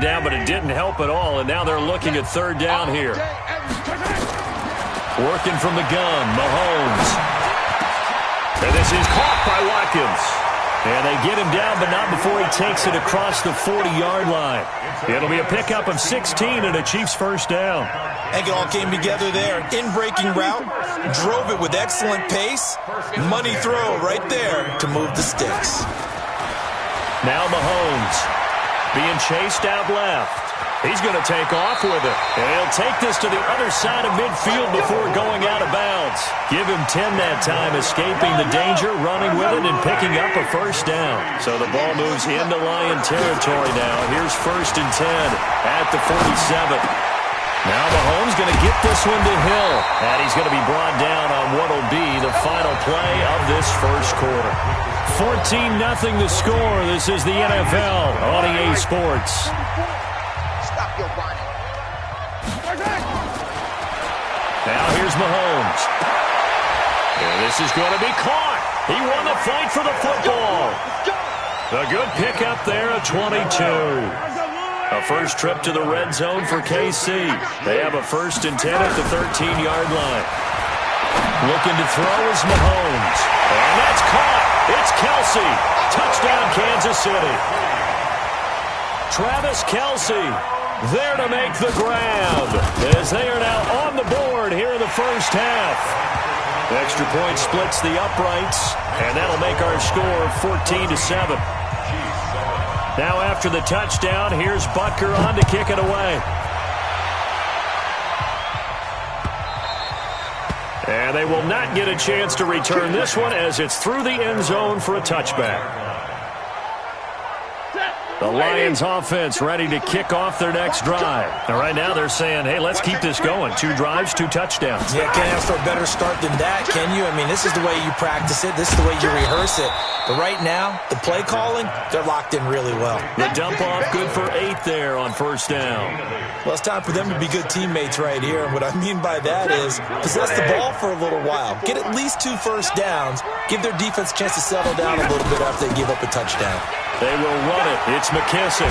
down, but it didn't help at all, and now they're looking at third down here. Working from the gun, Mahomes. And this is caught by Watkins. And they get him down, but not before he takes it across the 40-yard line. It'll be a pickup of 16 and a Chiefs first down. I think it all came together there. In-breaking route, drove it with excellent pace. Money throw right there to move the sticks. Now Mahomes being chased out left. He's going to take off with it. And he'll take this to the other side of midfield before going out of bounds. Give him 10 that time, escaping the danger, running with it, and picking up a first down. So the ball moves into Lion territory now. Here's 1st and 10 at the 47. Now Mahomes going to get this one to Hill. And he's going to be brought down on what will be the final play of this first quarter. 14-0 the score. This is the NFL on EA Sports. Now here's Mahomes. And this is going to be caught. He won the fight for the football. A good pickup there at 22. A first trip to the red zone for KC. They have a 1st and 10 at the 13-yard line. Looking to throw is Mahomes. And that's caught. It's Kelsey. Touchdown, Kansas City. Travis Kelsey there to make the grab, as they are now on the board here in the first half. Extra point splits the uprights, and that'll make our score 14-7. Now after the touchdown, here's Butker on to kick it away. And they will not get a chance to return this one, as it's through the end zone for a touchback. The Lions offense ready to kick off their next drive. And right now they're saying, hey, let's keep this going. 2 drives, 2 touchdowns. Yeah, can't ask for a better start than that, can you? I mean, this is the way you practice it. This is the way you rehearse it. But right now, the play calling, they're locked in really well. The dump off good for 8 there on first down. Well, it's time for them to be good teammates right here. And what I mean by that is possess the ball for a little while. Get at least 2 first downs. Give their defense a chance to settle down a little bit after they give up a touchdown. They will run it. It's McKissick.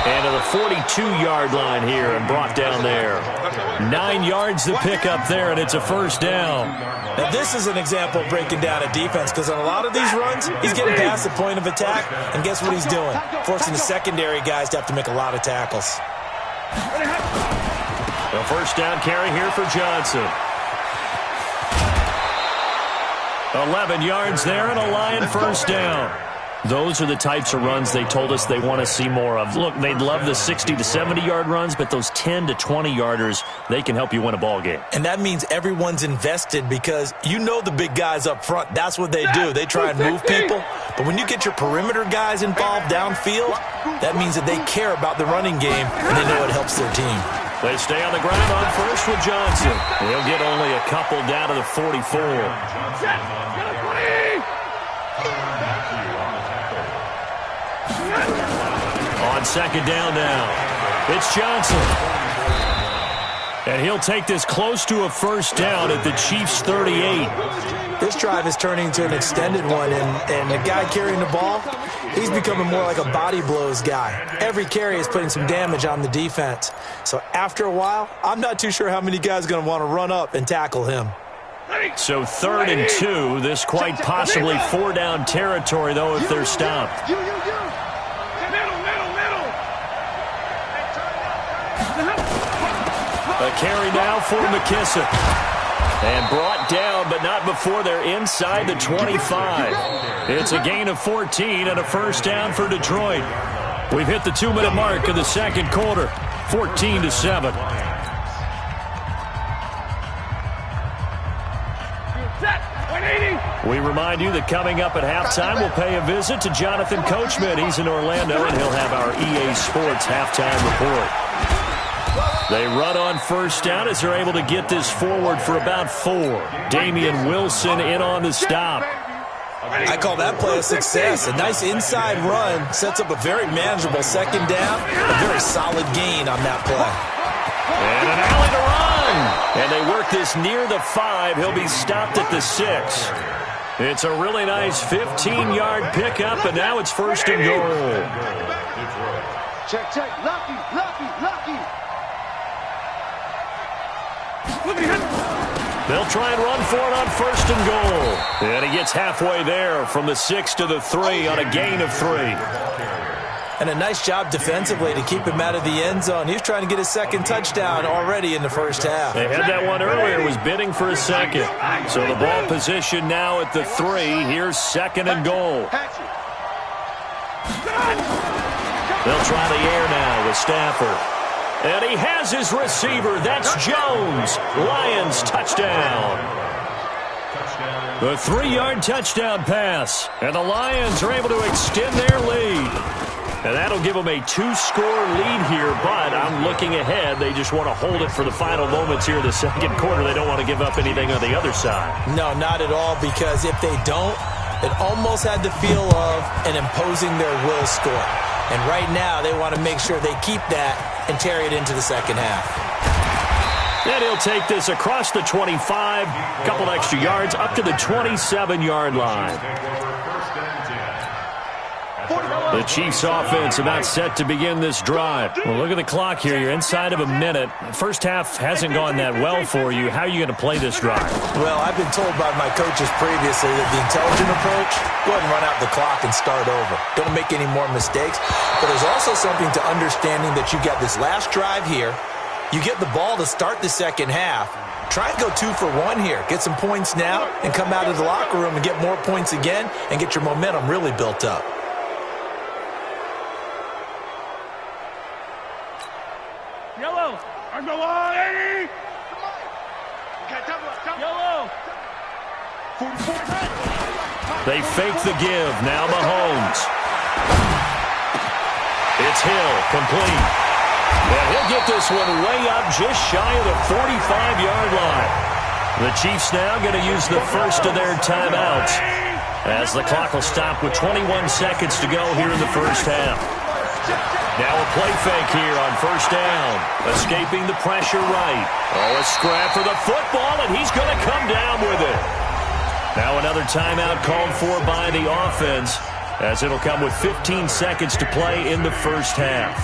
And to the 42-yard line here and brought down there. 9 yards to pick up there, and it's a first down. Now, this is an example of breaking down a defense, because on a lot of these runs, he's getting past the point of attack, and guess what he's doing? Forcing the secondary guys to have to make a lot of tackles. The first down carry here for Johnson. 11 yards there and a Lion first down. Those are the types of runs they told us they want to see more of. Look, they'd love the 60 to 70-yard runs, but those 10 to 20-yarders, they can help you win a ball game. And that means everyone's invested, because you know the big guys up front, that's what they do. They try and move people. But when you get your perimeter guys involved downfield, that means that they care about the running game, and they know it helps their team. They stay on the ground on first with Johnson. He'll get only a couple down to the 44. On second down now, it's Johnson. And he'll take this close to a first down at the Chiefs' 38. This drive is turning into an extended one, and the guy carrying the ball, he's becoming more like a body blows guy. Every carry is putting some damage on the defense. So after a while, I'm not too sure how many guys are going to want to run up and tackle him. So 3rd and 2, this quite possibly 4-down territory, though, if they're stopped. A carry now for McKissick. And brought down, but not before they're inside the 25. It's a gain of 14 and a first down for Detroit. We've hit the 2-minute mark in the second quarter, 14-7. We remind you that coming up at halftime, we'll pay a visit to Jonathan Coachman. He's in Orlando, and he'll have our EA Sports halftime report. They run on first down as they're able to get this forward for about 4. Damian Wilson in on the stop. I call that play a success. A nice inside run sets up a very manageable second down. A very solid gain on that play. And an alley to run. And they work this near the 5. He'll be stopped at the 6. It's a really nice 15-yard pickup, and now it's first and goal. Check, check. Lucky, lucky, lucky. They'll try and run for it on 1st and goal. And he gets halfway there from the 6 to the 3 on a gain of 3. And a nice job defensively to keep him out of the end zone. He was trying to get his second touchdown already in the first half. They had that one earlier, was bidding for a second. So the ball position now at the 3. Here's 2nd and goal. They'll try the air now with Stafford. And he has his receiver. That's Jones. Lions touchdown. The 3-yard touchdown pass. And the Lions are able to extend their lead. And that'll give them a 2-score lead here, but I'm looking ahead. They just want to hold it for the final moments here in the second quarter. They don't want to give up anything on the other side. No, not at all, because if they don't, it almost had the feel of an imposing their will score. And right now, they want to make sure they keep that and carry it into the second half. And he'll take this across the 25, a couple extra yards, up to the 27-yard line. The Chiefs offense about set to begin this drive. Well, look at the clock here. You're inside of a minute. First half hasn't gone that well for you. How are you going to play this drive? Well, I've been told by my coaches previously that the intelligent approach, go ahead and run out the clock and start over. Don't make any more mistakes. But there's also something to understanding that you got this last drive here. You get the ball to start the second half. Try and go 2 for 1 here. Get some points now and come out of the locker room and get more points again and get your momentum really built up. Yellow. On the line. Yellow. They fake the give. Now Mahomes. It's Hill, complete. And he'll get this one way up just shy of the 45-yard line. The Chiefs now going to use the first of their timeouts as the clock will stop with 21 seconds to go here in the first half. Now a play fake here on 1st down. Escaping the pressure right. Oh, a scrap for the football, and he's going to come down with it. Now another timeout called for by the offense, as it'll come with 15 seconds to play in the first half.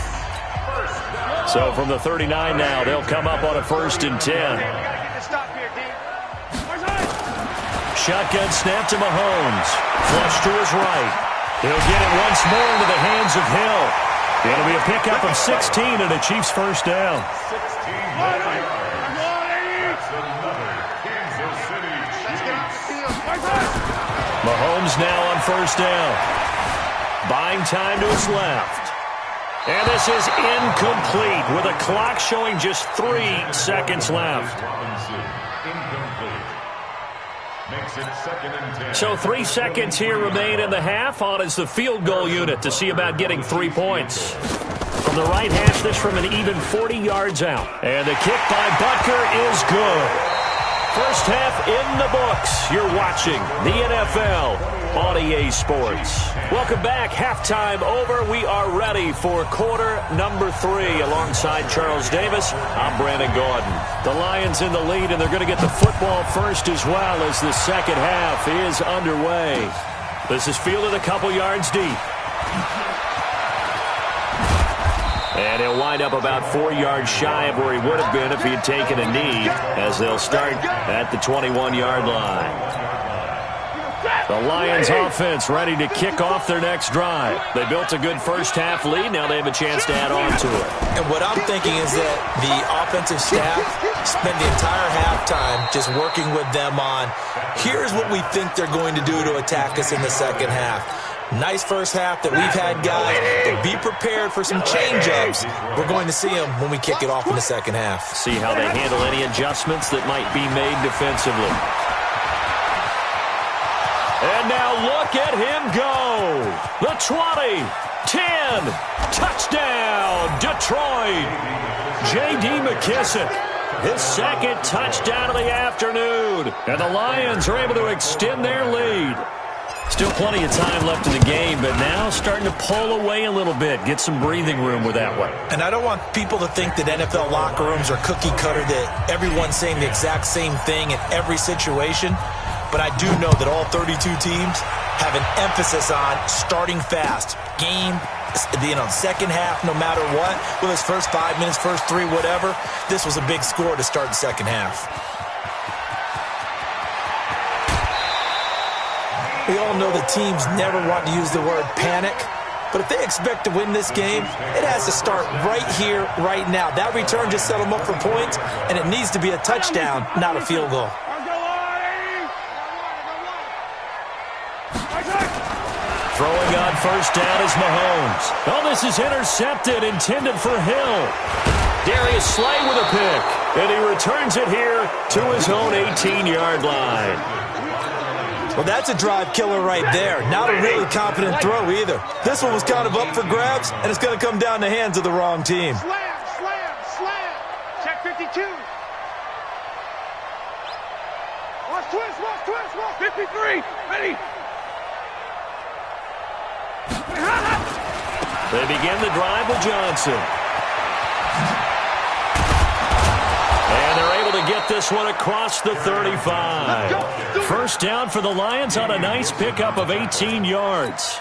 So from the 39 now, they'll come up on a 1st and 10. Shotgun snap to Mahomes. Flush to his right. He'll get it once more into the hands of Hill. It'll be a pickup of 16 and a Chiefs first down. Mahomes now on 1st down. Buying time to his left. And this is incomplete with a clock showing just 3 seconds left. So 3 seconds here remain in the half. On is the field goal unit to see about getting 3 points. From the right hash, this from an even 40 yards out. And the kick by Butker is good. First half in the books. You're watching the NFL on EA Sports. Welcome back. Halftime over. We are ready for quarter number 3. Alongside Charles Davis, I'm Brandon Gordon. The Lions in the lead, and they're going to get the football first as well as the second half is underway. This is fielded a couple yards deep. And he'll wind up about 4 yards shy of where he would have been if he had taken a knee, as they'll start at the 21-yard line. The Lions offense ready to kick off their next drive. They built a good first half lead. Now they have a chance to add on to it. And what I'm thinking is that the offensive staff spent the entire halftime just working with them on, here's what we think they're going to do to attack us in the second half. Nice first half that we've had, guys, but be prepared for some change-ups. We're going to see them when we kick it off in the second half. See how they handle any adjustments that might be made defensively. And now look at him go. The 20, 10, touchdown, Detroit. J.D. McKissick, his second touchdown of the afternoon. And the Lions are able to extend their lead. Still plenty of time left in the game, but now starting to pull away a little bit, get some breathing room with that one. And I don't want people to think that NFL locker rooms are cookie cutter, that everyone's saying the exact same thing in every situation. But I do know that all 32 teams have an emphasis on starting fast, game second half, no matter what, with his first 5 minutes, first 3, whatever, this was a big score to start the second half. We all know the teams never want to use the word panic, but if they expect to win this game, it has to start right here, right now. That return just set them up for points, and it needs to be a touchdown, not a field goal. Throwing on first down is Mahomes. Oh, this is intercepted, intended for Hill. Darius Slay with a pick, and he returns it here to his own 18-yard line. Well, that's a drive killer right there. Not a really confident throw either. This one was kind of up for grabs, and it's going to come down the hands of the wrong team. Slam. Check 52. Watch twist. 53. Ready. They begin the drive with Johnson. And they're able to get this one across the 35. First down for the Lions on a nice pickup of 18 yards.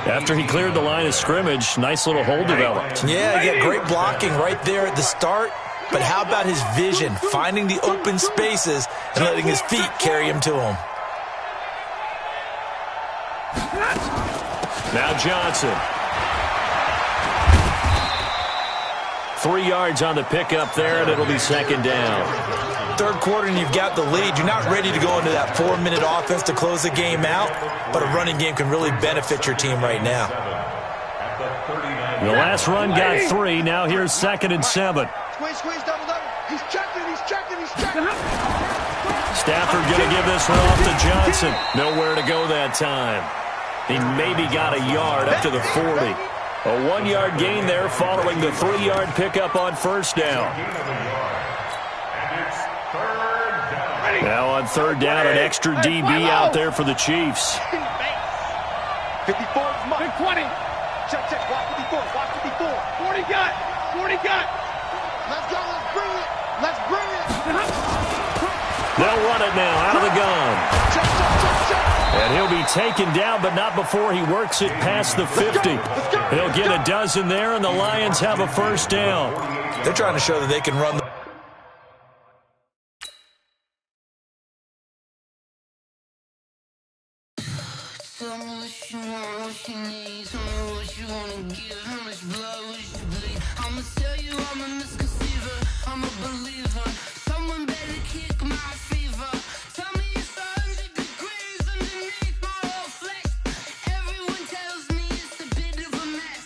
After he cleared the line of scrimmage, nice little hole developed. Yeah, he got great blocking right there at the start. But how about his vision, finding the open spaces and letting his feet carry him to him? Now Johnson. 3 yards on the pickup there, and it'll be second down. Third quarter and you've got the lead. You're not ready to go into that 4-minute offense to close the game out, but a running game can really benefit your team right now. The last run got 3. Now here's 2nd and 7. Squeeze, double. He's checking. Stafford going to give this one off to Johnson. Nowhere to go that time. He maybe got a yard up to the 40. A 1-yard gain there following the 3-yard pickup on first down. Now on third down, an extra DB out there for the Chiefs. 54 is mine. Big 20. Check. Watch 54. 40 got. Let's go. Let's bring it. They'll run it now out of the gun. Check. And he'll be taken down, but not before he works it past the 50. He'll get a dozen there, and the Lions have a first down. They're trying to show that they can run the Tell me what you want, what you need. Tell me what you wanna give. How much blood would you bleed? I'ma tell you I'm a misconceiver. I'm a believer. Someone better kick my fever. Tell me it's 100 degrees underneath my whole flesh. Everyone tells me it's a bit of a mess.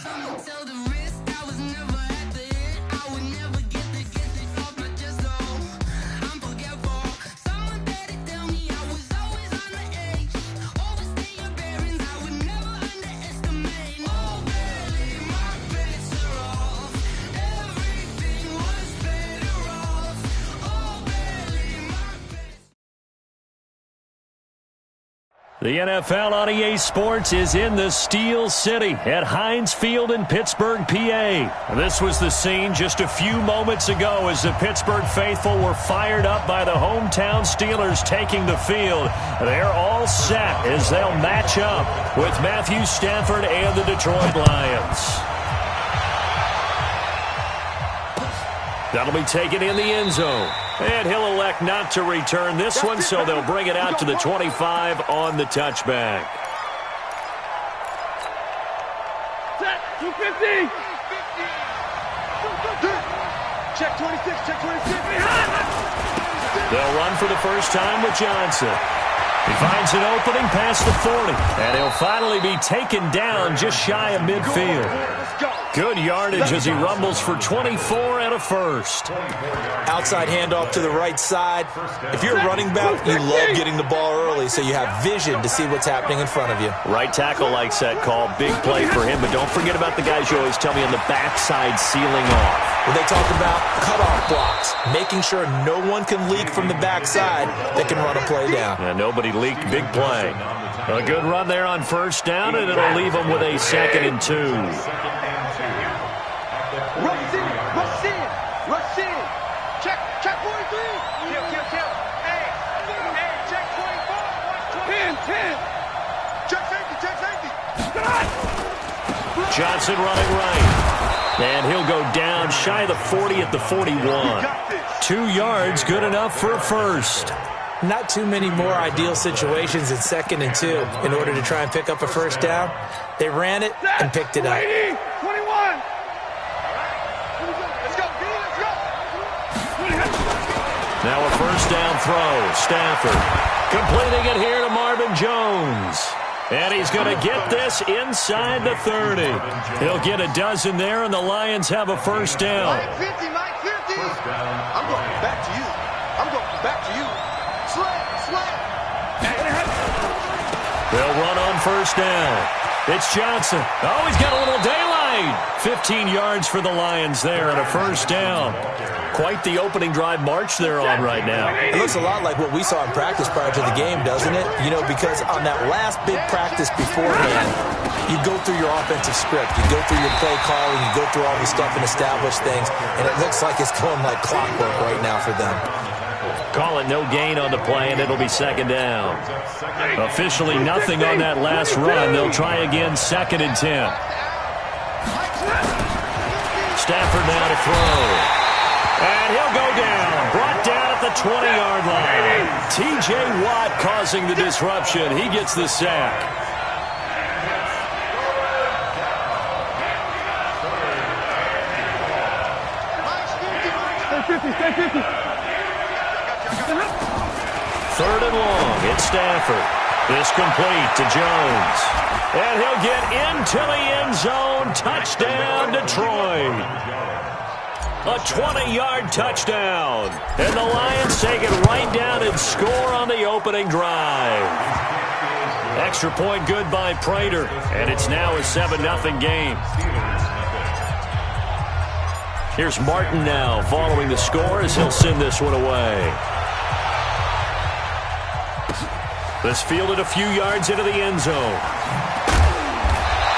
I'ma tell the risk I was never at the end. I would never get the gift off my chest. I'm forgetful. Someone better tell me I was always on the edge. Overstay your bearings, I would never underestimate. Oh, barely, my bets are off. Everything was better off. Oh, barely, my bets. The NFL on EA Sports is in the Steel City at Heinz Field in Pittsburgh, PA. This was the scene just a few moments ago as the Pittsburgh faithful were fired up by the hometown Steelers taking the field. They're all set as they'll match up with Matthew Stafford and the Detroit Lions. That'll be taken in the end zone. And he'll elect not to return this one, so they'll bring it out to the 25 on the touchback. Set. 250. Check 26. They'll run for the first time with Johnson. He finds an opening past the 40, and he'll finally be taken down just shy of midfield. Good yardage as he rumbles for 24 and a first. outside handoff to the right side. If you're a running back, you love getting the ball early so you have vision to see what's happening in front of you. Right tackle likes that call. Big play for him, but don't forget about the guys you always tell me on the backside sealing off. When they talk about cutoff blocks, making sure no one can leak from the backside that can run a play down. Yeah, nobody leaked. Big play. A good run there on first down, and it'll leave them with a 2nd and 2. Rush in. Check 43. Kill. Hey, check 24. 10. Check safety. Johnson running right. And he'll go down shy of the 40 at the 41. 2 yards, good enough for a first. Not too many more ideal situations in 2nd and 2 in order to try and pick up a first down. They ran it and picked it up. 21. Let's go, B, let's go. Now a first down throw. Stafford completing it here to Marvin Jones. And he's going to get this inside the 30. He'll get a dozen there, and the Lions have a first down. Mike 50, Mike 50. I'm going back to you. I'm going back to you. Slap. They'll run on first down. It's Johnson. Oh, he's got a little daylight. 15 yards for the Lions there and a first down. Quite the opening drive march they're on right now. It looks a lot like what we saw in practice prior to the game, doesn't it? You know, because on that last big practice beforehand, you go through your offensive script. You go through your play calling. You go through all the stuff and establish things. And it looks like it's going like clockwork right now for them. Call it no gain on the play, and it'll be second down. Officially nothing on that last run. They'll try again, 2nd and 10. Stafford now to throw. And he'll go down. Brought down at the 20-yard line. T.J. Watt causing the disruption. He gets the sack. Stay 50. 3rd and long. It's Stafford. This complete to Jones. And he'll get into the end zone. Touchdown, Detroit. A 20-yard touchdown. And the Lions take it right down and score on the opening drive. Extra point good by Prater. And it's now a 7-0 game. Here's Martin now following the score as he'll send this one away. This fielded a few yards into the end zone.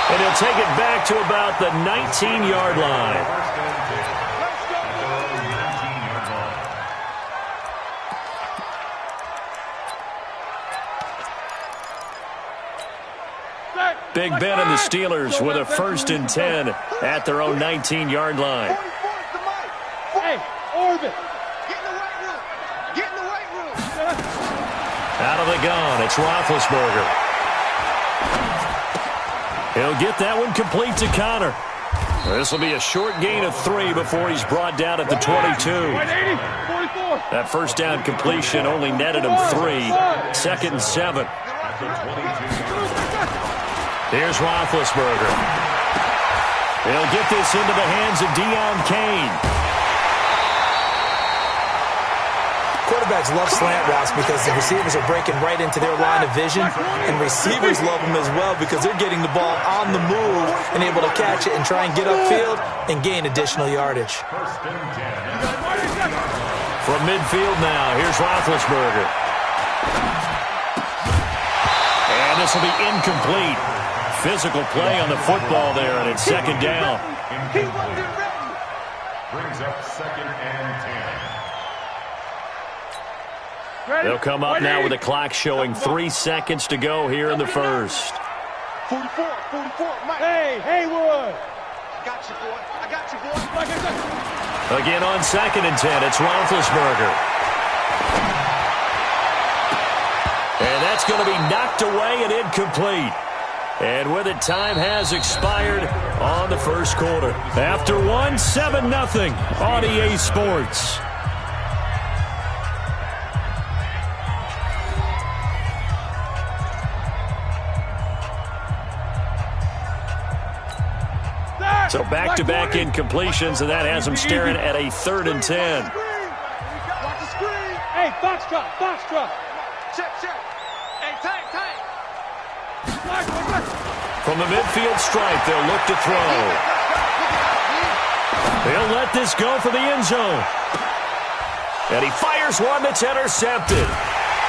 And he'll take it back to about the 19-yard line. Big Ben and the Steelers with a 1st and 10 at their own 19-yard line. Hey, Orbit. Get in the weight room. Get in the weight room. Out of the gun, it's Roethlisberger. He'll get that one complete to Connor. This will be a short gain of 3 before he's brought down at the 22. That first down completion only netted him 3. 2nd and 7. Here's Roethlisberger. He'll get this into the hands of Deion Kane. Quarterbacks love slant routes because the receivers are breaking right into their line of vision, and receivers love them as well because they're getting the ball on the move and able to catch it and try and get upfield and gain additional yardage. From midfield now, here's Roethlisberger. And this will be incomplete. Physical play on the football there, and it's 2nd down. Brings up 2nd and 10. They'll come up now with the clock showing 3 seconds to go here in the first. 44, Mike. Hey, Haywood. I got you, boy. Again on 2nd and 10, it's Roethlisberger. And that's going to be knocked away and incomplete. And with it, time has expired on the first quarter. After one, 7-0 on EA Sports. So back-to-back incompletions, and that has them staring at a 3rd and 10. Watch the screen. Hey, box drop. Check. Hey, tight. From the midfield stripe, they'll look to throw. They'll let this go for the end zone. And he fires one that's intercepted.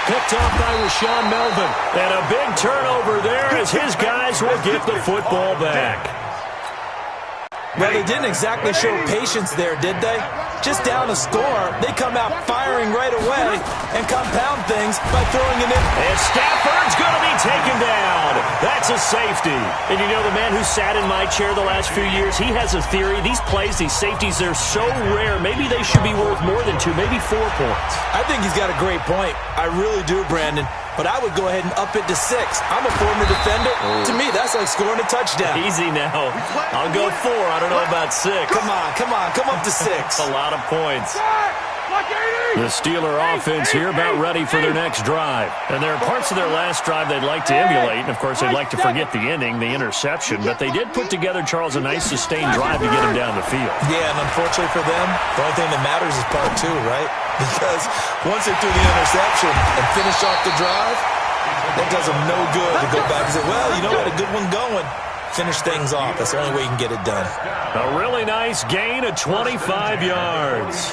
Picked off by Rashawn Melvin. And a big turnover there as his guys will get the football back. Well, they didn't exactly show patience there, did they? Just down a score, they come out firing right away and compound things by throwing it in. And Stafford's going to be taken down. That's a safety. And you know, the man who sat in my chair the last few years, he has a theory. These plays, these safeties, they're so rare. Maybe they should be worth more than 2, maybe 4 points. I think he's got a great point. I really do, Brandon. But I would go ahead and up it to 6. I'm a former defender. To me, that's like scoring a touchdown. Easy now. I'll go 4. I don't know about 6. Come on. Come up to 6. A lot of points. The Steeler offense here about ready for their next drive. And there are parts of their last drive they'd like to emulate. And, of course, they'd like to forget the ending, the interception. But they did put together, Charles, a nice sustained drive to get him down the field. Yeah, and unfortunately for them, the only thing that matters is part 2, right? Because once they threw the interception and finished off the drive, that does them no good to go back and say, well, you know, we had a good one going. Finish things off. That's the only way you can get it done. A really nice gain of 25 yards.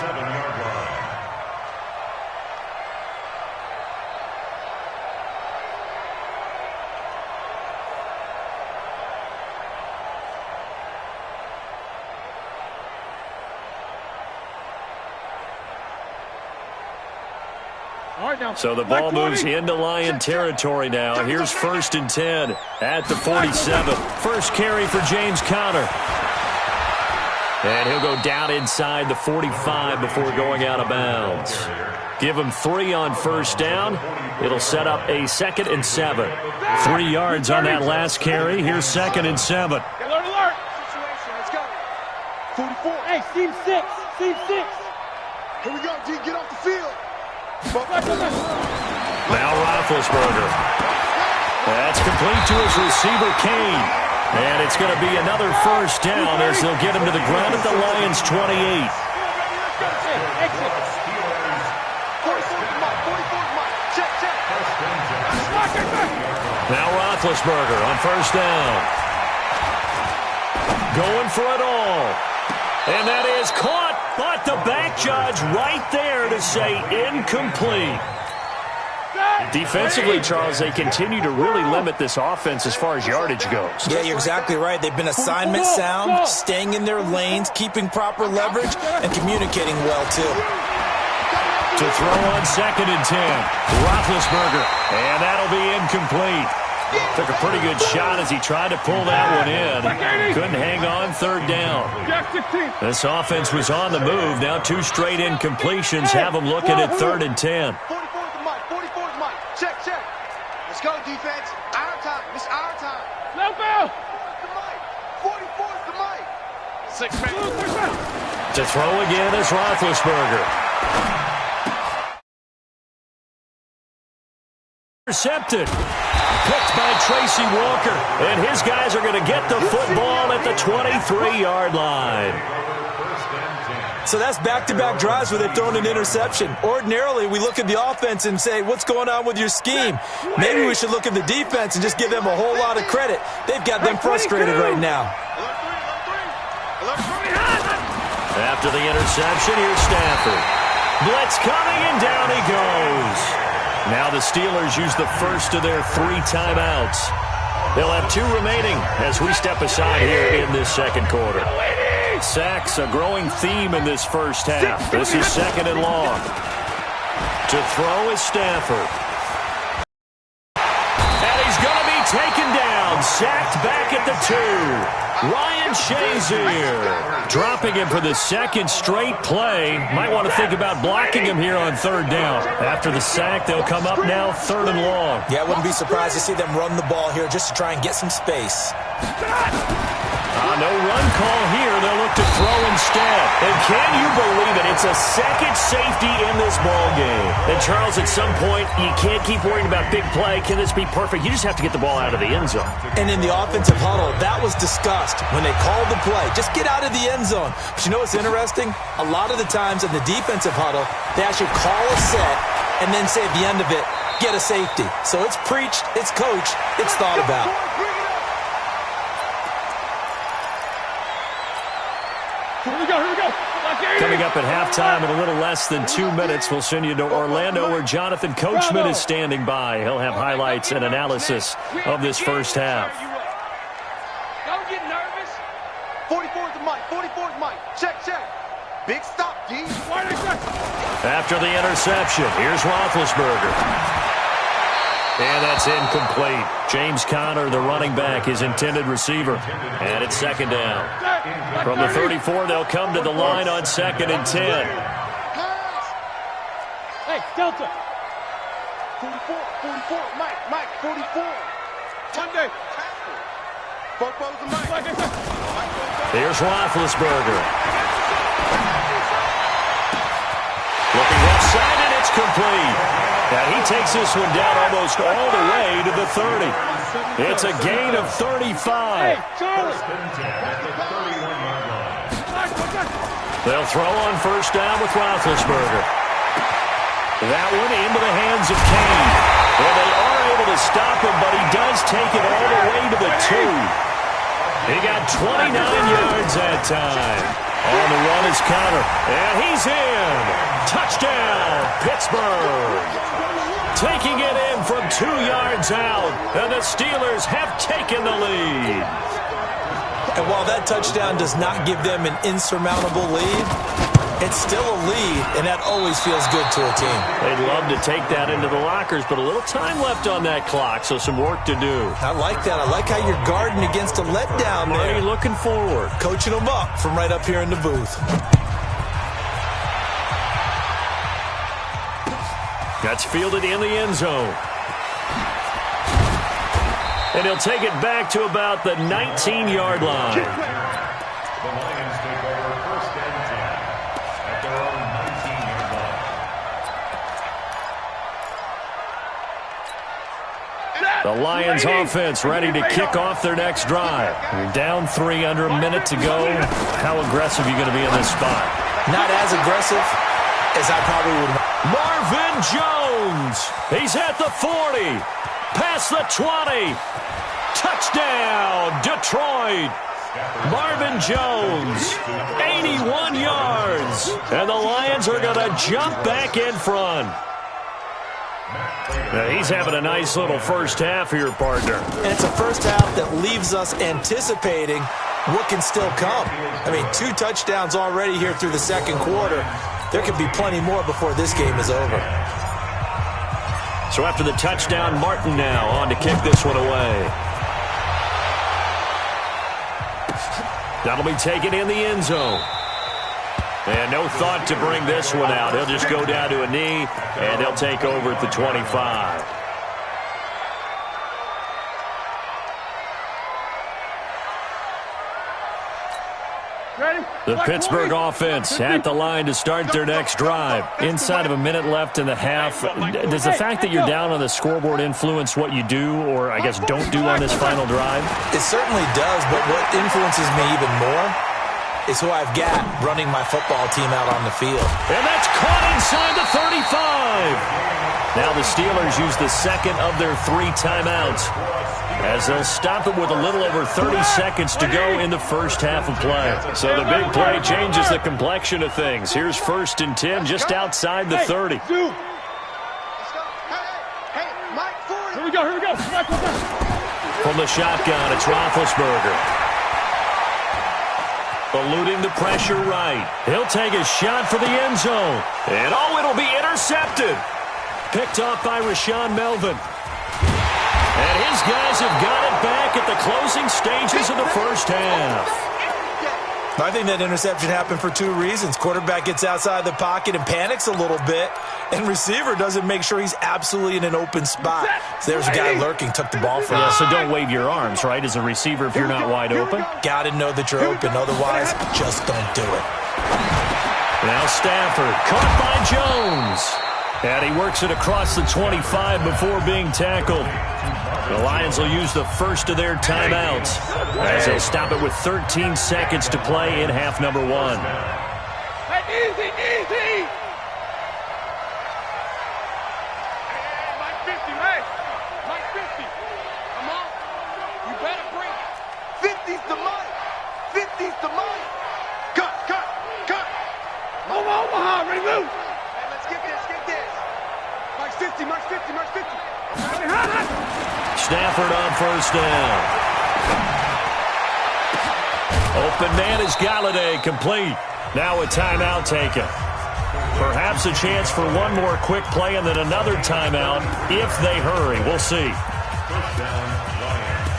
So the ball moves into Lion territory now. Here's 1st and 10 at the 47. First carry for James Conner. And he'll go down inside the 45 before going out of bounds. Give him 3 on first down. It'll set up a 2nd and 7. 3 yards on that last carry. Here's 2nd and 7. Alert, alert. Situation, let's go. 44. Hey, seam 6. Seam 6. Here we go, D. Get off the field. Now Roethlisberger. That's complete to his receiver, Kane. And it's going to be another first down as they'll get him to the ground at the Lions' 28. Now Roethlisberger on first down. Going for it all. And that is caught, but the back judge right there to say incomplete. Defensively, Charles, they continue to really limit this offense as far as yardage goes. Yeah, you're exactly right. They've been assignment sound, staying in their lanes, keeping proper leverage, and communicating well, too. To throw on 2nd and 10, Roethlisberger, and that'll be incomplete. Took a pretty good shot as he tried to pull that one in. Couldn't hang on 3rd down. This offense was on the move. Now 2 straight incompletions have them looking at 3rd and 10. 44's the mic. 44's the mic. Check. Let's go, defense. Our time. It's our time. No bell. 44's the mic. 6 minutes. To throw again is Roethlisberger. Intercepted. Picked by Tracy Walker. And his guys are going to get the football at the 23-yard line. So that's back-to-back drives where they've thrown an interception. Ordinarily, we look at the offense and say, what's going on with your scheme? Maybe we should look at the defense and just give them a whole lot of credit. They've got them frustrated right now. After the interception, here's Stafford. Blitz coming, and down he goes. Now the Steelers use the first of their 3 timeouts. They'll have 2 remaining as we step aside here in this second quarter. Sacks, a growing theme in this first half. This is 2nd and long. To throw is Stafford. And he's going to be taken down. Sacked back at the 2. Ryan Shazier dropping him for the 2nd straight play. Might want to think about blocking him here on 3rd down. After the sack, they'll come up now 3rd and long. Yeah, I wouldn't be surprised to see them run the ball here just to try and get some space. No run call here. They'll look to throw instead. And can you believe it? It's a 2nd safety in this ball game. And Charles, at some point, you can't keep worrying about big play. Can this be perfect? You just have to get the ball out of the end zone. And in the offensive huddle, that was discussed when they called the play. Just get out of the end zone. But you know what's interesting? A lot of the times in the defensive huddle, they actually call a set and then say at the end of it, get a safety. So it's preached, it's coached, it's thought about. Here we go. Coming up at halftime in a little less than 2 minutes, we'll send you to Orlando where Jonathan Coachman is standing by. He'll have highlights and analysis of this first half. Don't get nervous. 44's the mic. 44's mic. Check, check. Big stop, D. After the interception, here's Roethlisberger. And that's incomplete. James Conner, the running back, his intended receiver. And it's second down. From the 34, they'll come to the line on 2nd and 10. Hey, Delta. 44, Mike, 44. Monday. Football's the mic. Here's Roethlisberger. Looking left side, and it's complete. Now he takes this one down almost all the way to the 30. It's a gain of 35. Hey, Charlie. They'll throw on first down with Roethlisberger. That one into the hands of Kane. Well, they are able to stop him, but he does take it all the way to the 2. He got 29 yards that time. On the run is Conner. And he's in. Touchdown, Pittsburgh. Taking it in from 2 yards out. And the Steelers have taken the lead. And while that touchdown does not give them an insurmountable lead, it's still a lead, and that always feels good to a team. They'd love to take that into the lockers, but a little time left on that clock, so some work to do. I like that. I like how you're guarding against a letdown there. Already looking forward. Coaching them up from right up here in the booth. That's fielded in the end zone. And he'll take it back to about the 19-yard line. The Lions take over 1st and 10 at their own 19-yard line. The Lions offense ready to kick off their next drive. You're down 3 under a minute to go. How aggressive are you going to be in this spot? Not as aggressive as I probably would. Marvin Jones. He's at the 40. Past the 20. Touchdown, Detroit. Marvin Jones, 81 yards. And the Lions are going to jump back in front. Now, he's having a nice little first half here, partner. And it's a first half that leaves us anticipating what can still come. I mean, 2 touchdowns already here through the second quarter. There could be plenty more before this game is over. So after the touchdown, Martin now on to kick this one away. That'll be taken in the end zone. And no thought to bring this one out. He'll just go down to a knee, and they'll take over at the 25. Ready? The Pittsburgh offense at the line to start their next drive. Inside of a minute left in the half. Does the fact that you're down on the scoreboard influence what you do, or I guess don't do on this final drive? It certainly does, but what influences me even more is who I've got running my football team out on the field. And that's caught inside the 35. Now the Steelers use the second of their 3 timeouts as they'll stop it with a little over 30 seconds to go in the first half of play. So the big play changes the complexion of things. Here's 1st and 10 just outside the 30. Let's go. Hey, Mike, 40. Here we go. From the shotgun, it's Roethlisberger. Eluding the pressure right. He'll take a shot for the end zone. And it'll be intercepted. Picked off by Rashawn Melvin. And his guys have got it back at the closing stages of the first half. I think that interception happened for 2 reasons. Quarterback gets outside the pocket and panics a little bit, and receiver doesn't make sure he's absolutely in an open spot. So there's a guy lurking, took the ball from him. Yeah, so don't wave your arms, right, as a receiver if you're not wide open. Got to know that you're open. Otherwise, just don't do it. Now Stafford, caught by Jones. And he works it across the 25 before being tackled. The Lions will use the first of their timeouts as they'll stop it with 13 seconds to play in half number 1. Hey, easy. Mike 50, hey. Mike 50. Come on. You better bring it. 50's the mic. 50's the mic. Cut. Omaha, ready, move. Hey, let's get this. Mike's 50. Stafford on first down. Open man is Galladay, complete. Now a timeout taken. Perhaps a chance for one more quick play and then another timeout if they hurry. We'll see. First down, Lions.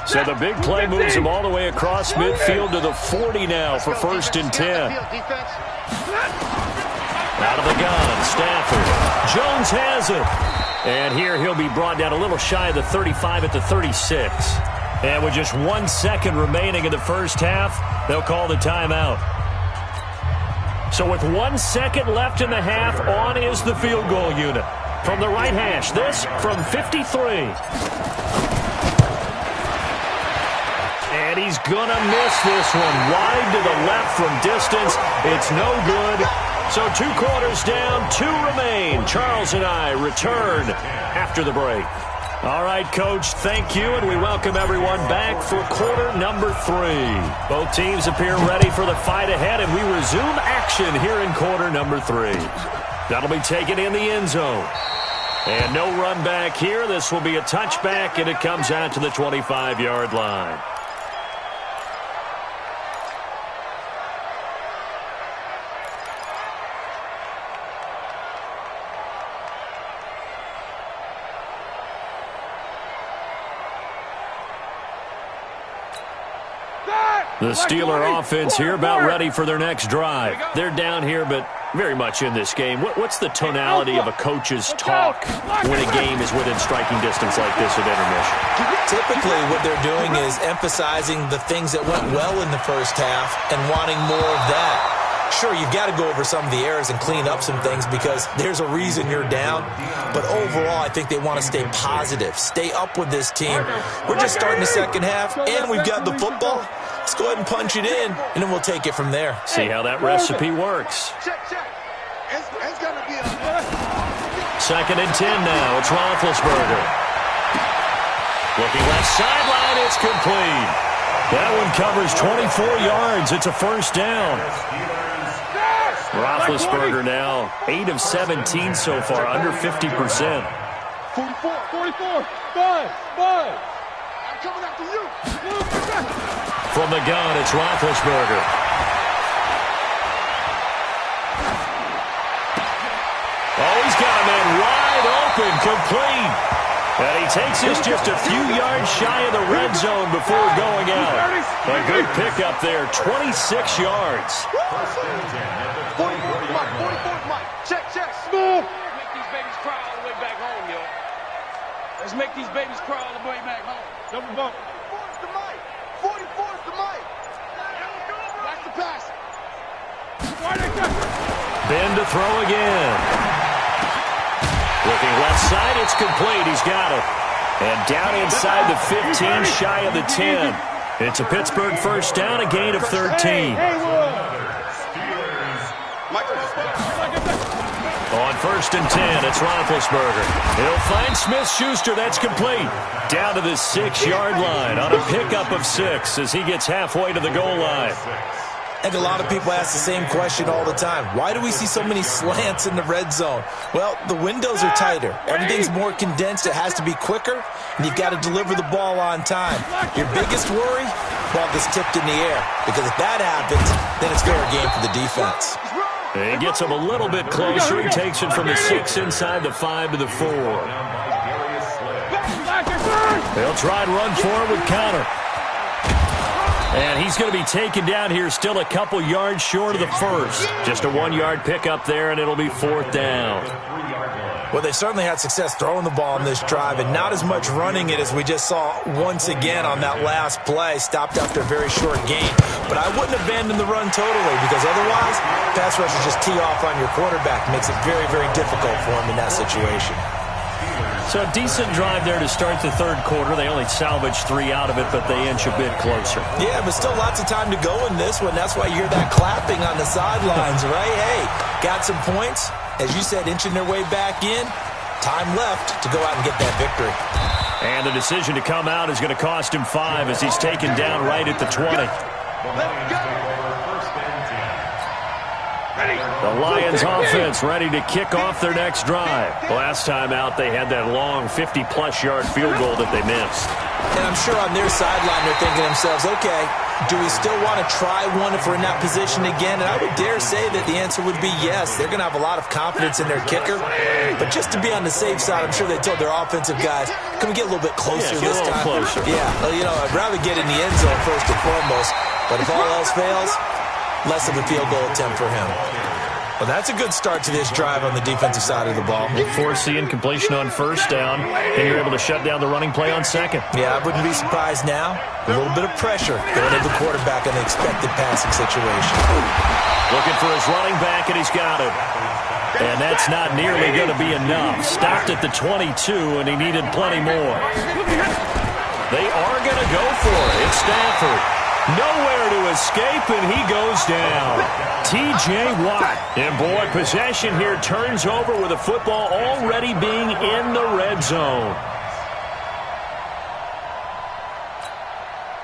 So the big play moves him all the way across midfield to the 40 now for 1st and 10. Out of the gun, Stafford. Jones has it. And here he'll be brought down a little shy of the 35 at the 36. And with just 1 second remaining in the first half, they'll call the timeout. So with 1 second left in the half, on is the field goal unit. From the right hash, this from 53. And he's going to miss this one. Wide to the left from distance. It's no good. So 2 quarters down, 2 remain. Charles and I return after the break. All right, Coach, thank you, and we welcome everyone back for quarter number 3. Both teams appear ready for the fight ahead, and we resume action here in quarter number 3. That'll be taken in the end zone. And no run back here. This will be a touchback, and it comes out to the 25-yard line. The Steeler offense here about ready for their next drive. They're down here, but very much in this game. What's the tonality of a coach's talk when a game is within striking distance like this at intermission? Typically, what they're doing is emphasizing the things that went well in the first half and wanting more of that. Sure, you've got to go over some of the errors and clean up some things because there's a reason you're down. But overall, I think they want to stay positive, stay up with this team. We're just starting the second half, and we've got the football. Let's go ahead and punch it in, and then we'll take it from there. See how that recipe works. Check. It's going to be a... 2nd and 10 now. It's Roethlisberger. Looking left sideline. It's complete. That one covers 24 yards. It's a first down. Roethlisberger now 8 of 17 so far, under 50%. 44, 5. I'm coming after you. From the gun, it's Roethlisberger. Oh, he's got a man wide open, complete. And he takes this just a few yards shy of the red zone before going out. A good pickup there, 26 yards. 44, Mike. Check. Smooth. Make these babies cry all the way back home, yo. Let's make these babies cry all the way back home. Double bump. 44's the Mike. 44's the Mike. That's the pass. Ben to throw again. Looking left side, it's complete. He's got it. And down inside the 15, shy of the 10. It's a Pittsburgh first down, a gain of 13. On 1st and 10, it's Roethlisberger. He'll find Smith-Schuster. That's complete. Down to the 6-yard line on a pickup of 6 as he gets halfway to the goal line. I think a lot of people ask the same question all the time. Why do we see so many slants in the red zone? Well, the windows are tighter. Everything's more condensed. It has to be quicker, and you've got to deliver the ball on time. Your biggest worry? Ball gets tipped in the air, because if that happens, then it's fair game for the defense. He gets him a little bit closer. He takes it from the 6 inside the 5 to the 4. They'll try and run forward with Connor. And he's going to be taken down here still a couple yards short of the first. Just a 1-yard pickup there, and it'll be 4th down. Well, they certainly had success throwing the ball on this drive and not as much running it as we just saw once again on that last play. Stopped after a very short gain. But I wouldn't abandon the run totally because otherwise, pass rushers just tee off on your quarterback. Makes it very, very difficult for him in that situation. So a decent drive there to start the third quarter. They only salvaged 3 out of it, but they inch a bit closer. Yeah, but still lots of time to go in this one. That's why you hear that clapping on the sidelines, right? Hey, got some points. As you said, inching their way back in. Time left to go out and get that victory. And the decision to come out is going to cost him 5 as he's taken down right at the 20. The Lions offense ready to kick off their next drive. Last time out, they had that long 50-plus yard field goal that they missed. And I'm sure on their sideline they're thinking to themselves, okay, do we still want to try one if we're in that position again? And I would dare say that the answer would be yes. They're going to have a lot of confidence in their kicker. But just to be on the safe side, I'm sure they told their offensive guys, can we get a little bit closer this time? Closer. Yeah, well, you know, I'd rather get in the end zone first and foremost. But if all else fails, less of a field goal attempt for him. Well, that's a good start to this drive on the defensive side of the ball. You force the incompletion on first down, and you're able to shut down the running play on second. Yeah, I wouldn't be surprised now. A little bit of pressure going to the quarterback in the expected passing situation. Looking for his running back, and he's got it. And that's not nearly going to be enough. Stopped at the 22, and he needed plenty more. They are going to go for it. It's Stafford. Nowhere to escape, and he goes down. T.J. Watt. And, boy, possession here turns over with the football already being in the red zone.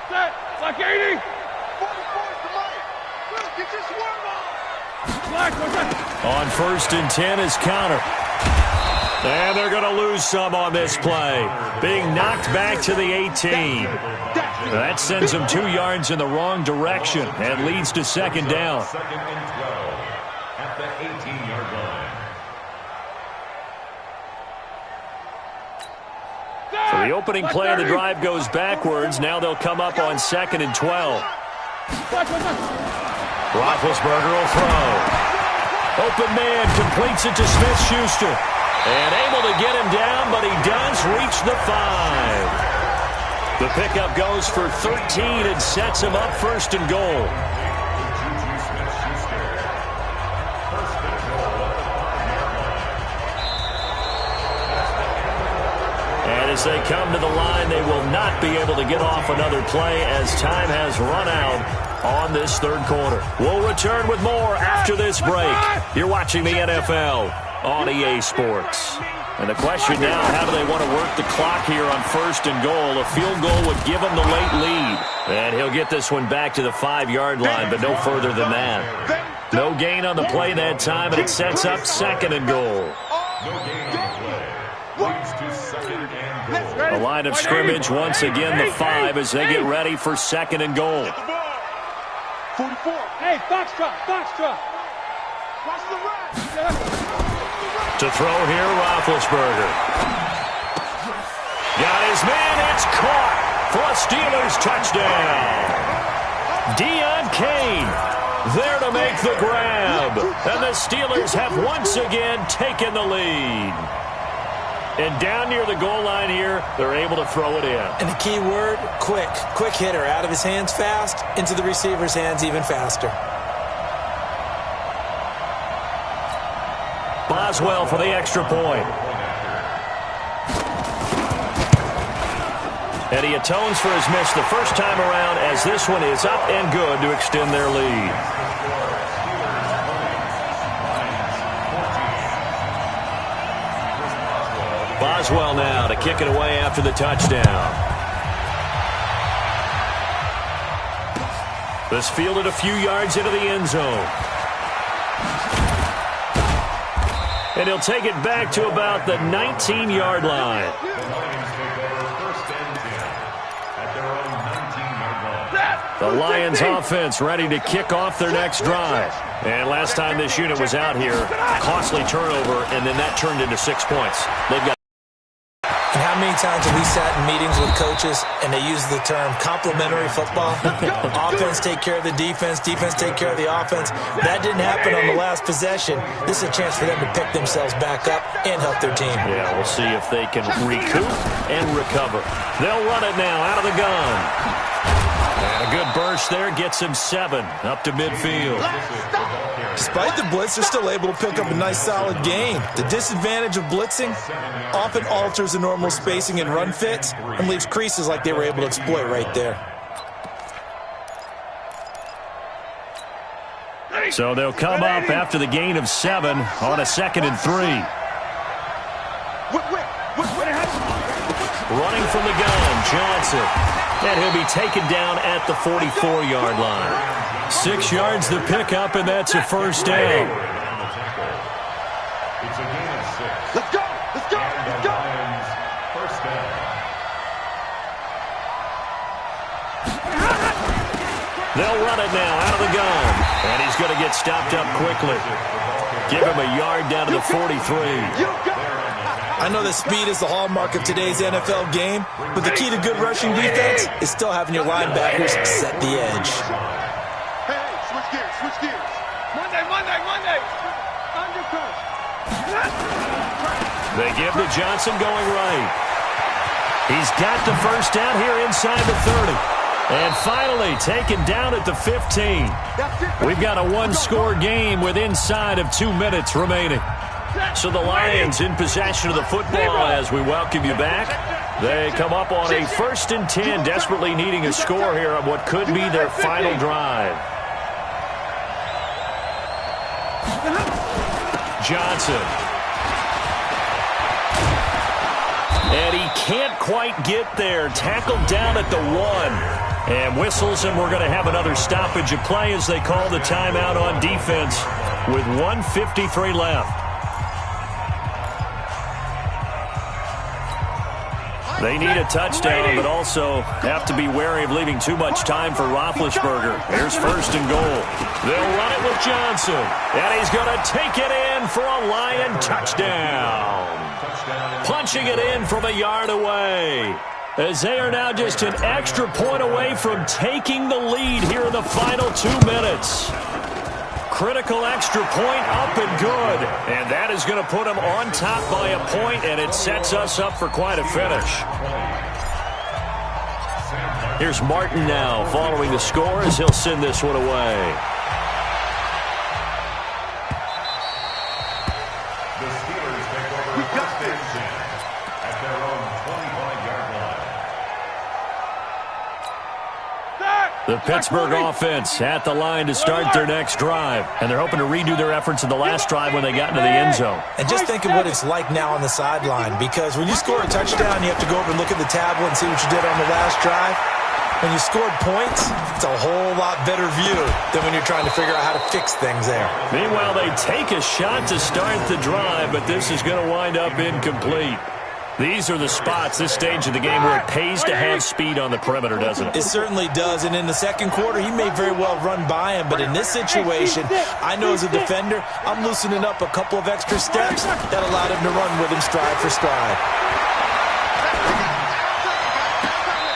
Set. Like 80. 44 Get your swerve on. On first and 10 is Connor. And they're going to lose some on this play. Being knocked back to the 18. That sends them 2 yards in the wrong direction and leads to second down. Second and 12 at the 18-yard line. So the opening play of the drive goes backwards. Now they'll come up on second and 12. Roethlisberger will throw. Open man completes it to Smith-Schuster. And able to get him down, but he does reach the 5. The pickup goes for 13 and sets him up first and goal. And as they come to the line, they will not be able to get off another play as time has run out on this third quarter. We'll return with more after this break. You're watching the NFL on EA Sports. And the question now, how do they want to work the clock here on first and goal? A field goal would give them the late lead. And he'll get this one back to the 5-yard line, but no further than that. No gain on the play that time, and it sets up second and goal. No gain on the play. Leads to second and goal. The line of scrimmage once again the 5 as they get ready for second and goal. 44. Hey, Foxtrot. Watch the run. To throw here, Roethlisberger. Got his man, it's caught for a Steelers touchdown. Deion Kane there to make the grab. And the Steelers have once again taken the lead. And down near the goal line here, they're able to throw it in. And the key word, quick. Quick hitter. Out of his hands fast, into the receiver's hands even faster. Boswell for the extra point. And he atones for his miss the first time around as this one is up and good to extend their lead. Boswell now to kick it away after the touchdown. This fielded a few yards into the end zone. And he'll take it back to about the 19-yard line. The Lions take over first and 10 at their own 19-yard line. The Lions offense ready to kick off their next drive. And last time this unit was out here, costly turnover, and then that turned into 6 points. They've got. And how many times have we sat in meetings with coaches and they use the term complementary football? Offense take care of the defense, defense take care of the offense. That didn't happen on the last possession. This is a chance for them to pick themselves back up and help their team. Yeah, we'll see if they can recoup and recover. They'll run it now out of the gun. And a good burst there gets him 7 up to midfield. Despite the blitz, they're still able to pick up a nice solid gain. The disadvantage of blitzing often alters the normal spacing and run fits and leaves creases like they were able to exploit right there. So they'll come up after the gain of 7 on a 2nd and 3. Running from the gun, Johnson. And he'll be taken down at the 44-yard line. 6 yards the pickup, and that's a first down. It's a gain of 6. Let's go! Let's go! And Let's the go! Lions first down. They'll run it now out of the gun. And he's going to get stopped up quickly. Give him a yard down to the 43. I know that speed is the hallmark of today's NFL game, but the key to good rushing defense is still having your linebackers set the edge. Hey, switch gears, switch gears. Monday. Undercut. They give to Johnson going right. He's got the first down here inside the 30. And finally taken down at the 15. We've got a one-score game with inside of 2 minutes remaining. So the Lions in possession of the football as we welcome you back. They come up on a 1st and 10, desperately needing a score here on what could be their final drive. Johnson. And he can't quite get there. Tackled down at the 1. And whistles, and we're going to have another stoppage of play as they call the timeout on defense with 1:53 left. They need a touchdown, but also have to be wary of leaving too much time for Roethlisberger. Here's 1st and goal. They'll run it with Johnson, and he's going to take it in for a Lion touchdown. Punching it in from a yard away, as they are now just an extra point away from taking the lead here in the final 2 minutes. Critical extra point up and good. And that is going to put them on top by a point, and it sets us up for quite a finish. Here's Martin now following the score as he'll send this one away. The Steelers take over first and 10 at their own 25-yard line. The Pittsburgh offense at the line to start their next drive. And they're hoping to redo their efforts in the last drive when they got into the end zone. And just think of what it's like now on the sideline, because when you score a touchdown, you have to go over and look at the tablet and see what you did on the last drive. When you scored points, it's a whole lot better view than when you're trying to figure out how to fix things there. Meanwhile, they take a shot to start the drive, but this is going to wind up incomplete. These are the spots, this stage of the game, where it pays to have speed on the perimeter, doesn't it? It certainly does, and in the second quarter, he may very well run by him, but in this situation, I know as a defender, I'm loosening up a couple of extra steps that allowed him to run with him stride for stride.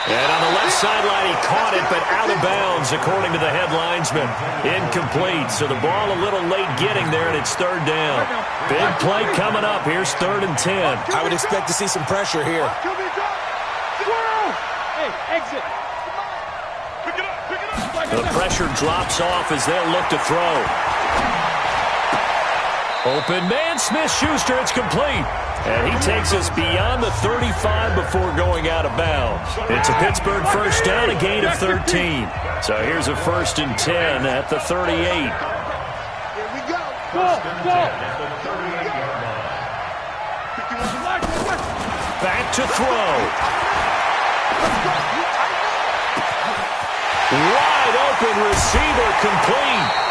And on the left sideline, he caught it, but out of bounds, according to the head linesman. Incomplete, so the ball a little late getting there, and it's 3rd down. Big play coming up. Here's 3rd and 10. I would expect to see some pressure here. Hey, exit. The pressure drops off as they'll look to throw. Open man, Smith-Schuster, it's complete. And he takes us beyond the 35 before going out of bounds. It's a Pittsburgh first down, a gain of 13. So here's a 1st and 10 at the 38. Here we go. First and 10 at the 38-yard line. Back to throw. Wide open receiver, complete.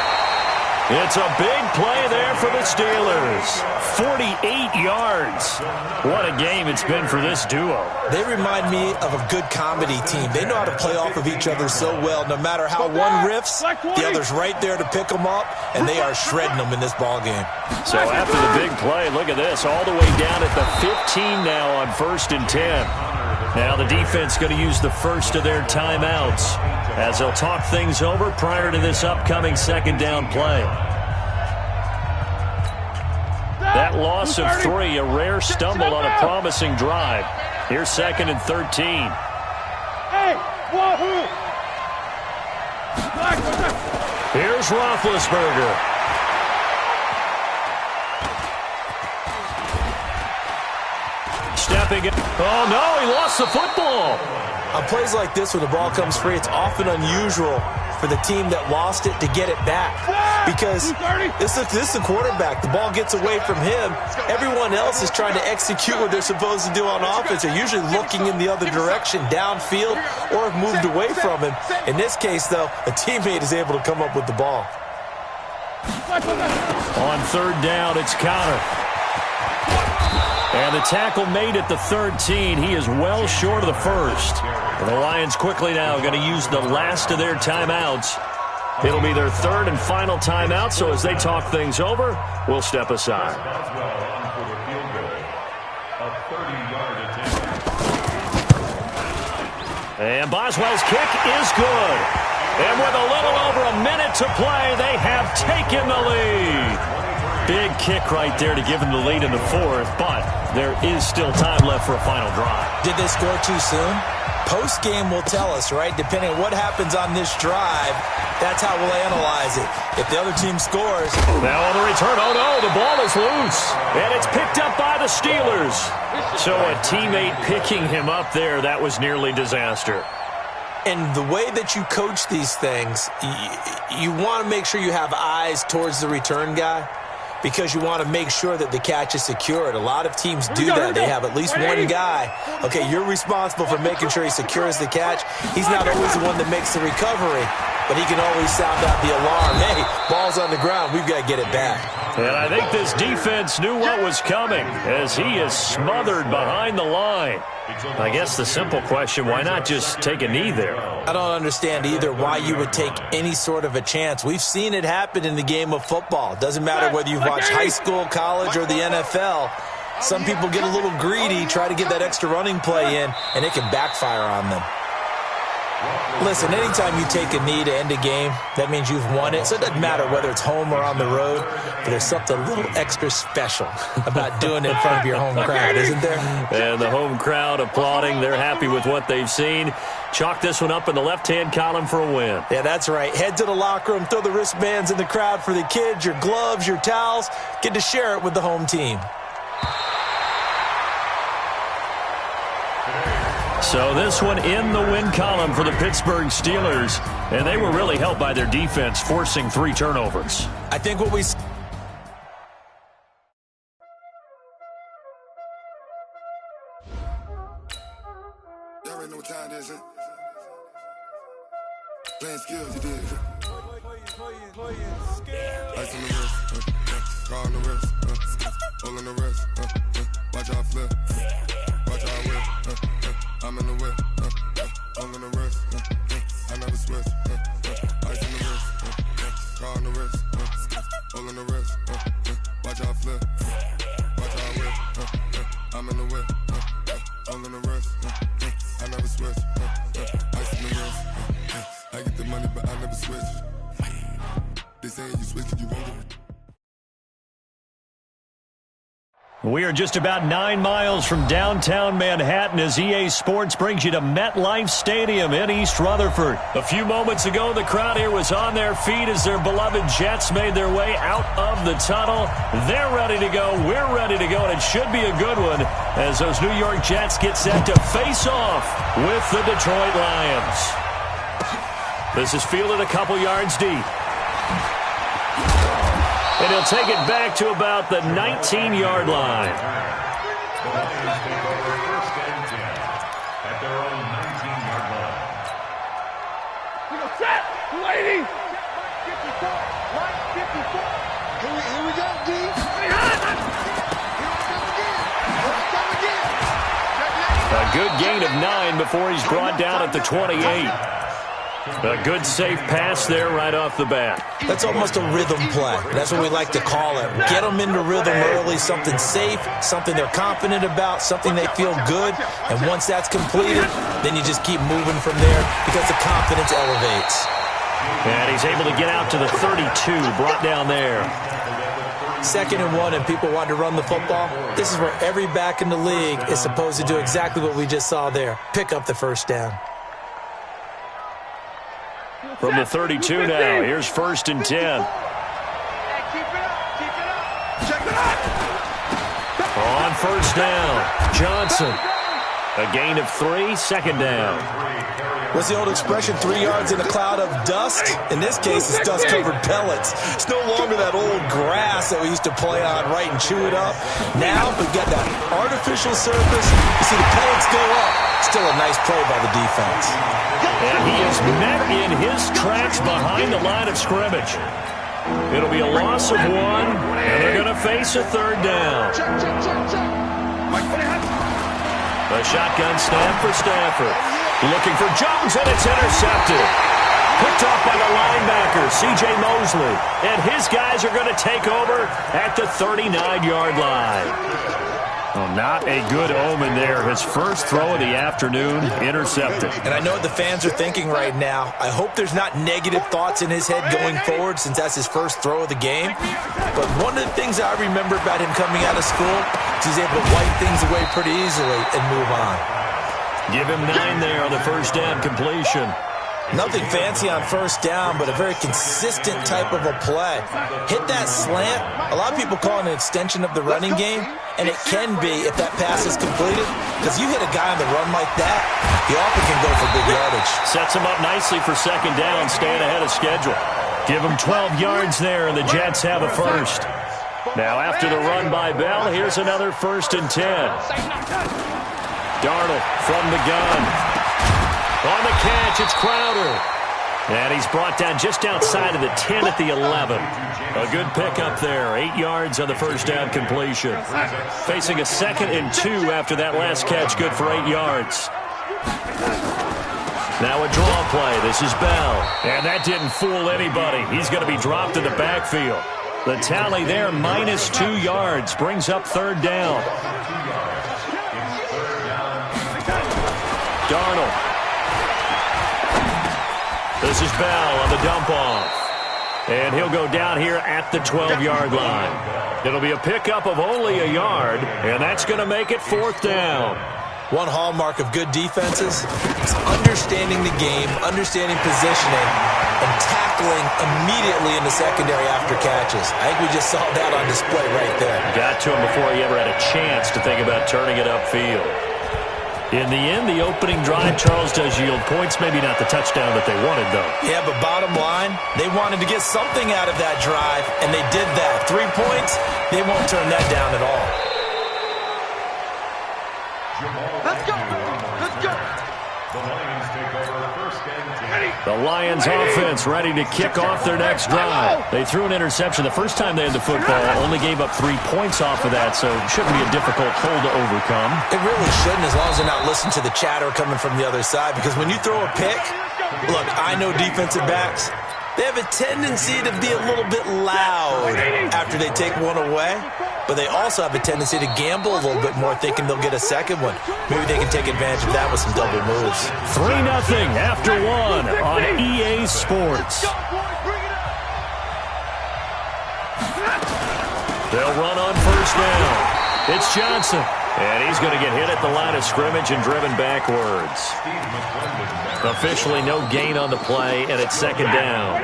It's a big play there for the Steelers. 48 yards. What a game it's been for this duo. They remind me of a good comedy team. They know how to play off of each other so well. No matter how one riffs, the other's right there to pick them up, and they are shredding them in this ball game. So after the big play, look at this, all the way down at the 15 now on 1st and 10. Now the defense going to use the first of their timeouts as they'll talk things over prior to this upcoming 2nd down play. That loss of 3, a rare stumble on a promising drive. Here's 2nd and 13. Hey, whoa. Here's Roethlisberger. Stepping in. Oh, no, he lost the football. On plays like this, when the ball comes free, it's often unusual for the team that lost it to get it back. Because this is the quarterback. The ball gets away from him. Everyone else is trying to execute what they're supposed to do on offense. They're usually looking in the other direction, downfield, or have moved away from him. In this case, though, a teammate is able to come up with the ball. On third down, it's Connor. And the tackle made at the 13. He is well short of the first. And the Lions quickly now going to use the last of their timeouts. It'll be their third and final timeout, so as they talk things over, we'll step aside. And Boswell's kick is good. And with a little over a minute to play, they have taken the lead. Big kick right there to give them the lead in the fourth, but there is still time left for a final drive. Did they score too soon? Post-game will tell us, right? Depending on what happens on this drive, that's how we'll analyze it. If the other team scores. Now on the return, oh no, the ball is loose. And it's picked up by the Steelers. So a teammate picking him up there, that was nearly disaster. And the way that you coach these things, you want to make sure you have eyes towards the return guy, because you want to make sure that the catch is secured. A lot of teams do that. They have at least one guy. Okay, you're responsible for making sure he secures the catch. He's not always the one that makes the recovery, but he can always sound out the alarm. Hey, ball's on the ground. We've got to get it back. And I think this defense knew what was coming as he is smothered behind the line. I guess the simple question, why not just take a knee there? I don't understand either why you would take any sort of a chance. We've seen it happen in the game of football. It doesn't matter whether you've watched high school, college, or the NFL. Some people get a little greedy, try to get that extra running play in, and it can backfire on them. Listen, anytime you take a knee to end a game, that means you've won it. So it doesn't matter whether it's home or on the road, but there's something a little extra special about doing it in front of your home crowd, isn't there? And the home crowd applauding. They're happy with what they've seen. Chalk this one up in the left-hand column for a win. Yeah, that's right. Head to the locker room, throw the wristbands in the crowd for the kids, your gloves, your towels. Get to share it with the home team. So this one in the win column for the Pittsburgh Steelers. And they were really helped by their defense, forcing 3 turnovers. I think what we... Y'all already know what time it is, huh? Playing skills, you did. Ice on the wrist, car on the wrist, hole in the wrist, watch out flip, watch out whip, I'm in the whip, hole in the wrist, I never switch, ice on the wrist, car on the wrist, hole in the wrist, watch out flip, watch out whip, I'm in the whip, hole in the wrist, I never switch, ice on the wrist, I get the money but I never switch. They say you switch and you won't get. We are just about 9 miles from downtown Manhattan as EA Sports brings you to MetLife Stadium in East Rutherford. A few moments ago, the crowd here was on their feet as their beloved Jets made their way out of the tunnel. They're ready to go. We're ready to go, and it should be a good one as those New York Jets get set to face off with the Detroit Lions. This is fielded a couple yards deep. And he'll take it back to about the 19-yard line. The Lions take over first and 10 at their own 19-yard line. We go set, lady. 54, right 54. Here we go, D. A good gain of 9 before he's brought down at the 28. A good safe pass there right off the bat. That's almost a rhythm play. That's what we like to call it. Get them into rhythm early, something safe, something they're confident about, something they feel good. And once that's completed, then you just keep moving from there because the confidence elevates. And he's able to get out to the 32, brought down there. 2nd and 1, and people want to run the football. This is where every back in the league is supposed to do exactly what we just saw there. Pick up the first down. From the 32 now, here's 1st and 10. Keep it up, keep it up. Check it out. On 1st down, Johnson. A gain of 3, second down. What's the old expression, 3 yards in a cloud of dust? In this case, it's dust-covered pellets. It's no longer that old grass that we used to play on, right, and chew it up. Now, we've got that artificial surface. You see the pellets go up. Still a nice play by the defense. And he is met in his tracks behind the line of scrimmage. It'll be a loss of 1, and they're going to face a third down. A shotgun snap for Stafford. Looking for Jones, and it's intercepted. Picked off by the linebacker, C.J. Mosley. And his guys are going to take over at the 39-yard line. Well, not a good omen there. His first throw of the afternoon, intercepted. And I know what the fans are thinking right now. I hope there's not negative thoughts in his head going forward since that's his first throw of the game. But one of the things I remember about him coming out of school is he's able to wipe things away pretty easily and move on. Give him 9 there on the first down completion. Nothing fancy on first down, but a very consistent type of a play. Hit that slant. A lot of people call it an extension of the running game, and it can be if that pass is completed, because you hit a guy on the run like that, he often can go for big yardage. Sets him up nicely for second down, staying ahead of schedule. Give him 12 yards there, and the Jets have a first. Now, after the run by Bell, here's another 1st and 10. Darnold from the gun. On the catch, it's Crowder. And he's brought down just outside of the 10 at the 11. A good pickup there. 8 yards on the first down completion. Facing a 2nd and 2 after that last catch. Good for 8 yards. Now a draw play. This is Bell. And that didn't fool anybody. He's going to be dropped in the backfield. The tally there, -2 yards. Brings up 3rd down. Darnold. This is Bell on the dump-off. And he'll go down here at the 12-yard line. It'll be a pickup of only a yard, and that's going to make it 4th down. One hallmark of good defenses is understanding the game, understanding positioning, and tackling immediately in the secondary after catches. I think we just saw that on display right there. Got to him before he ever had a chance to think about turning it upfield. In the end, the opening drive, Charles, does yield points. Maybe not the touchdown that they wanted, though. Yeah, but bottom line, they wanted to get something out of that drive, and they did that. 3 points, they won't turn that down at all. Let's go. Let's go. The Lions take over 1st and 10. The Lions offense ready to kick off their next drive. They threw an interception the first time they had the football, only gave up 3 points off of that, so it shouldn't be a difficult hole to overcome. It really shouldn't, as long as they're not listening to the chatter coming from the other side, because when you throw a pick, look, I know defensive backs, they have a tendency to be a little bit loud after they take one away, but they also have a tendency to gamble a little bit more, thinking they'll get a second one. Maybe they can take advantage of that with some double moves. 3-0 after 1 on EA Sports. They'll run on first down. It's Johnson, and he's going to get hit at the line of scrimmage and driven backwards. Officially no gain on the play, and it's 2nd down.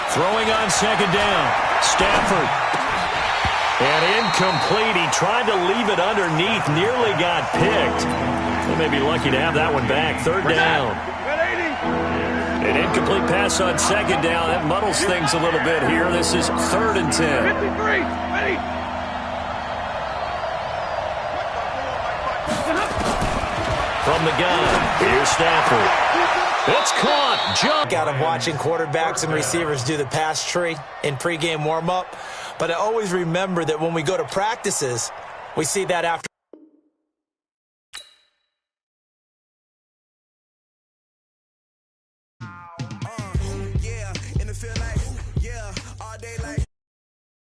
Throwing on 2nd down. Stafford. And incomplete. He tried to leave it underneath. Nearly got picked. They may be lucky to have that one back. 3rd down. An incomplete pass on 2nd down. That muddles things a little bit here. This is 3rd and 10. 53. Ready. From the gun, here's Stafford. It's caught. Jump. Out of watching quarterbacks and receivers do the pass tree in pregame warm-up. But I always remember that when we go to practices, we see that after